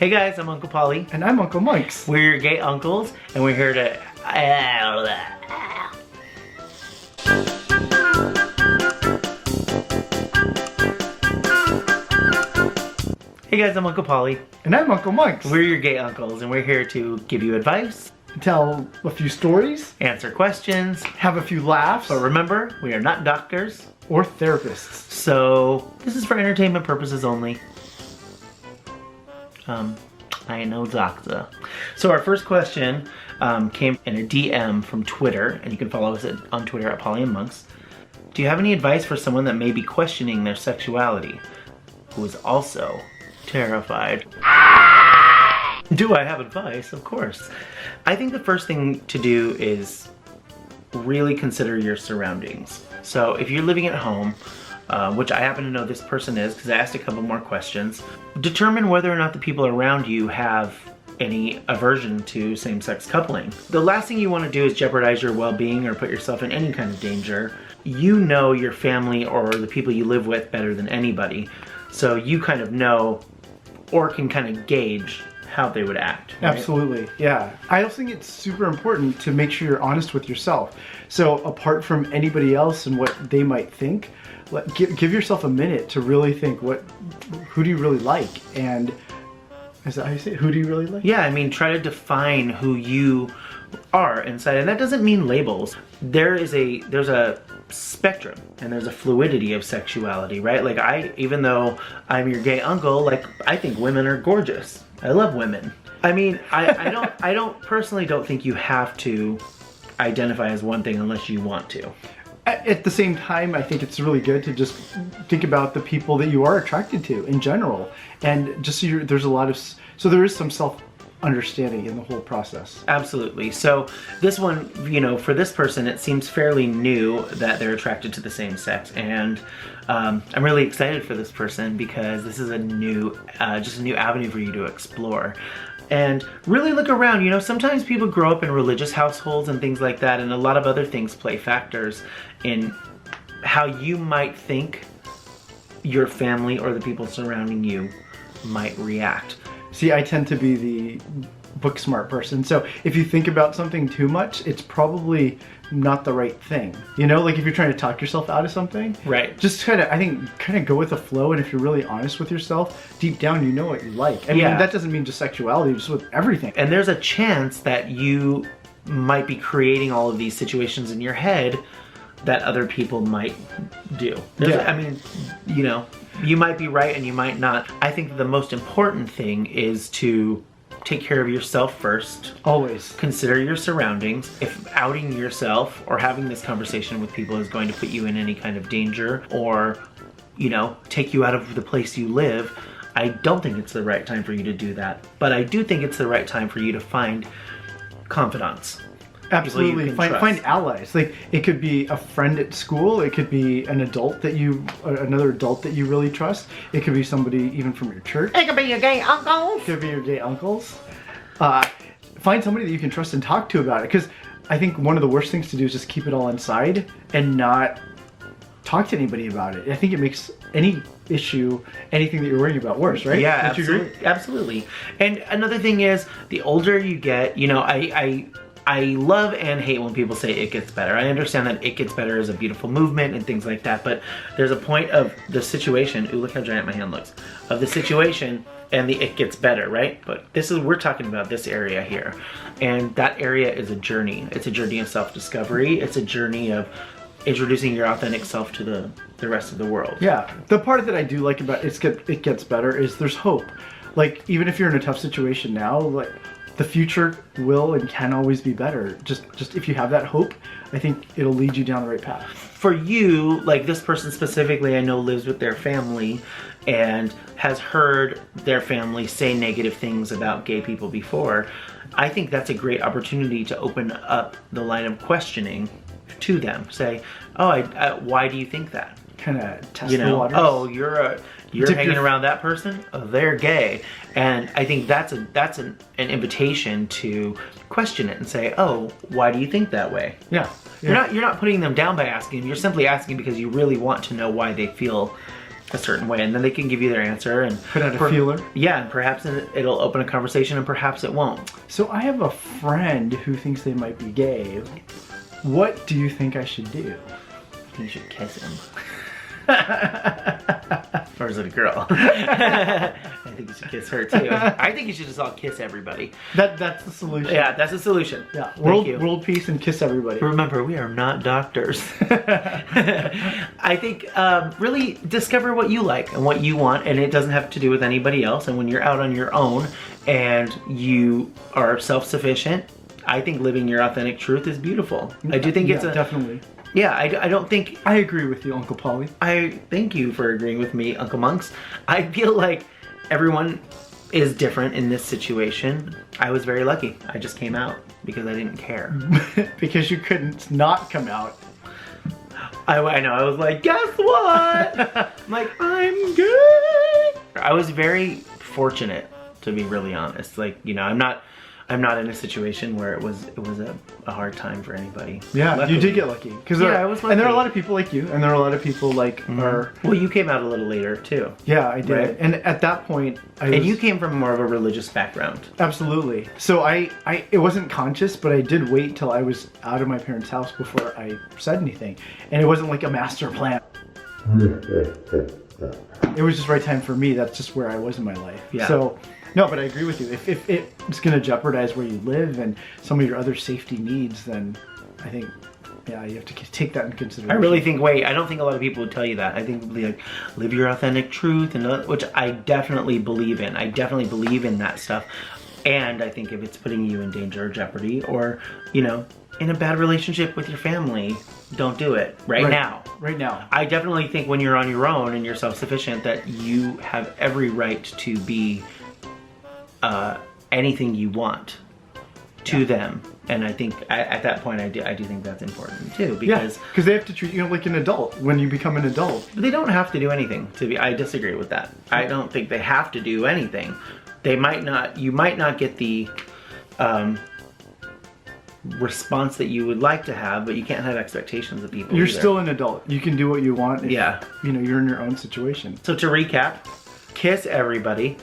Hey guys, I'm Uncle Polly. And I'm Uncle Mike's. We're your gay uncles, and we're here to... Hey guys, I'm Uncle Polly. And I'm Uncle Mike's. We're your gay uncles, and we're here to give you advice, Tell a few stories, answer questions, have a few laughs, but remember, we are not doctors or therapists. So this is for entertainment purposes only. I ain't no doctor. So our first question came in a DM from Twitter, and you can follow us on Twitter at Polly and Monks. Do you have any advice for someone that may be questioning their sexuality, who is also terrified? Do I have advice? Of course. I think the first thing to do is really consider your surroundings. So if you're living at home, which I happen to know this person is because I asked a couple more questions, determine whether or not the people around you have any aversion to same-sex coupling. The last thing you want to do is jeopardize your well-being or put yourself in any kind of danger. You know your family or the people you live with better than anybody, so you kind of know or can kind of gauge how they would act. Right? Absolutely, yeah. I also think it's super important to make sure you're honest with yourself. So apart from anybody else and what they might think, give yourself a minute to really think, who do you really like? And is that how you say it? Who do you really like? Yeah, I mean, try to define who you are inside, and that doesn't mean labels. There's a spectrum and there's a fluidity of sexuality, right? Like even though I'm your gay uncle, like I think women are gorgeous. I love women. I mean, I don't personally don't think you have to identify as one thing unless you want to. At the same time, I think it's really good to just think about the people that you are attracted to in general, and just so there is some self-understanding in the whole process. Absolutely. So this one, for this person, it seems fairly new that they're attracted to the same sex, and I'm really excited for this person because this is just a new avenue for you to explore. And really look around. Sometimes people grow up in religious households and things like that, and a lot of other things play factors in how you might think your family or the people surrounding you might react. See, I tend to be the book smart person, so if you think about something too much, it's probably not the right thing. Like if you're trying to talk yourself out of something, right? Just kind of go with the flow, and if you're really honest with yourself, deep down you know what you like. I mean, that doesn't mean just sexuality, just with everything. And there's a chance that you might be creating all of these situations in your head that other people might do. I mean, you might be right and you might not. I think the most important thing is to take care of yourself first. Always. Consider your surroundings. If outing yourself or having this conversation with people is going to put you in any kind of danger or, take you out of the place you live, I don't think it's the right time for you to do that. But I do think it's the right time for you to find confidants. Absolutely. Find allies. Like, it could be a friend at school, it could be another adult that you really trust, it could be somebody even from your church. It could be your gay uncles. It could be your gay uncles. Find somebody that you can trust and talk to about it, because I think one of the worst things to do is just keep it all inside and not talk to anybody about it. I think it makes any issue, anything that you're worrying about, worse, right? Yeah, absolutely. And another thing is, the older you get, I love and hate when people say it gets better. I understand that it gets better is a beautiful movement and things like that, but there's a point of the situation, ooh, look how giant my hand looks, of the situation and the it gets better, right? But we're talking about this area here. And that area is a journey. It's a journey of self-discovery. It's a journey of introducing your authentic self to the rest of the world. Yeah, the part that I do like about it gets better is there's hope. Like, even if you're in a tough situation now, like, the future will and can always be better. Just if you have that hope, I think it'll lead you down the right path. For you, like this person specifically, I know lives with their family and has heard their family say negative things about gay people before. I think that's a great opportunity to open up the line of questioning to them. Say, oh, why do you think that? Kind of test the waters. Oh, you're hanging around that person? Oh, they're gay. And I think that's an invitation to question it and say, oh, why do you think that way? Yeah. You're not putting them down by asking. You're simply asking because you really want to know why they feel a certain way, and then they can give you their answer and Put out a feeler. Yeah, and perhaps it'll open a conversation, and perhaps it won't. So I have a friend who thinks they might be gay. What do you think I should do? I think you should kiss him. Or is it a girl? I think you should kiss her too. I think you should just all kiss everybody. That's the solution. Yeah, that's the solution. Yeah, Thank you. world peace and kiss everybody. Remember, we are not doctors. I think really discover what you like and what you want, and it doesn't have to do with anybody else. And when you're out on your own and you are self-sufficient, I think living your authentic truth is beautiful. I do think it's definitely. Yeah, I don't think... I agree with you, Uncle Polly. I thank you for agreeing with me, Uncle Monks. I feel like everyone is different in this situation. I was very lucky. I just came out because I didn't care. Because you couldn't not come out. I know, I was like, guess what? I'm like, I'm good. I was very fortunate, to be really honest. Like, you know, I'm not in a situation where it was a hard time for anybody. Yeah, luckily. You did get lucky. I was lucky. And there are a lot of people like you, and there are a lot of people like are... Well, you came out a little later, too. Yeah, I did. Right? And at that point, And you came from more of a religious background. Absolutely. So it wasn't conscious, but I did wait till I was out of my parents' house before I said anything. And it wasn't like a master plan. It was just right time for me. That's just where I was in my life. Yeah. So... No, but I agree with you. If it's going to jeopardize where you live and some of your other safety needs, then I think, yeah, you have to take that into consideration. I really think, I don't think a lot of people would tell you that. I think, like, live your authentic truth, and which I definitely believe in. I definitely believe in that stuff. And I think if it's putting you in danger or jeopardy, or, you know, in a bad relationship with your family, don't do it now. Right now. I definitely think when you're on your own and you're self-sufficient that you have every right to be anything you want to them, and I think at that point I do think that's important too, because they have to treat you like an adult when you become an adult. They don't have to do anything I disagree with that. I don't think they have to do anything. You might not get the response that you would like to have, but you can't have expectations of people. You're either. Still an adult. You can do what you want if, yeah, you know, you're in your own situation. So to recap, kiss everybody.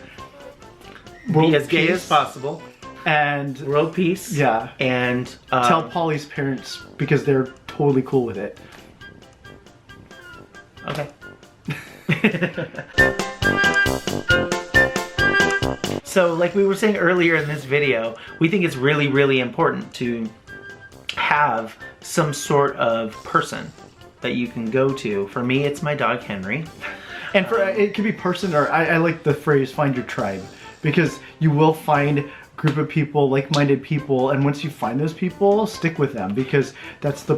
World be as gay peace. as possible. And world peace. Yeah. And tell Polly's parents because they're totally cool with it. Okay. So like we were saying earlier in this video, we think it's really, really important to have some sort of person that you can go to. For me, it's my dog Henry. And for it could be person, or I like the phrase find your tribe. Because you will find a group of people, like-minded people, and once you find those people, stick with them, because those are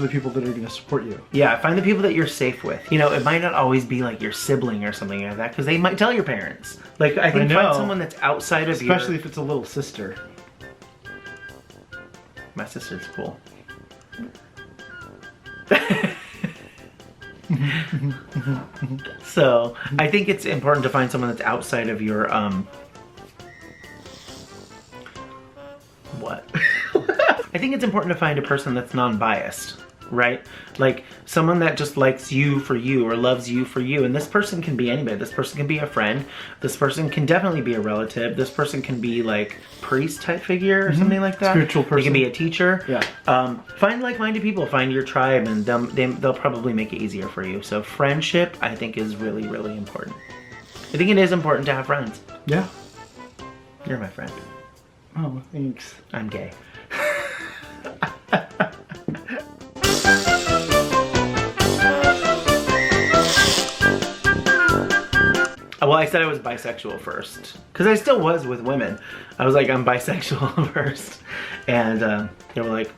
the people that are going to support you. Yeah, find the people that you're safe with. You know, it might not always be like your sibling or something like that, because they might tell your parents. Like, I think find someone that's outside of especially if it's a little sister. My sister's cool. So I think it's important to find someone that's outside of your what? I think it's important to find a person that's non-biased, right? Like someone that just likes you for you or loves you for you. And this person can be anybody. This person can be a friend. This person can definitely be a relative. This person can be like priest type figure or something like that. Spiritual person. They can be a teacher. Yeah. Find like-minded people. Find your tribe, and they'll probably make it easier for you. So friendship, I think, is really, really important. I think it is important to have friends. Yeah. You're my friend. Oh, thanks. I'm gay. Well, I said I was bisexual first, because I still was with women. I was like, I'm bisexual first. And they were like,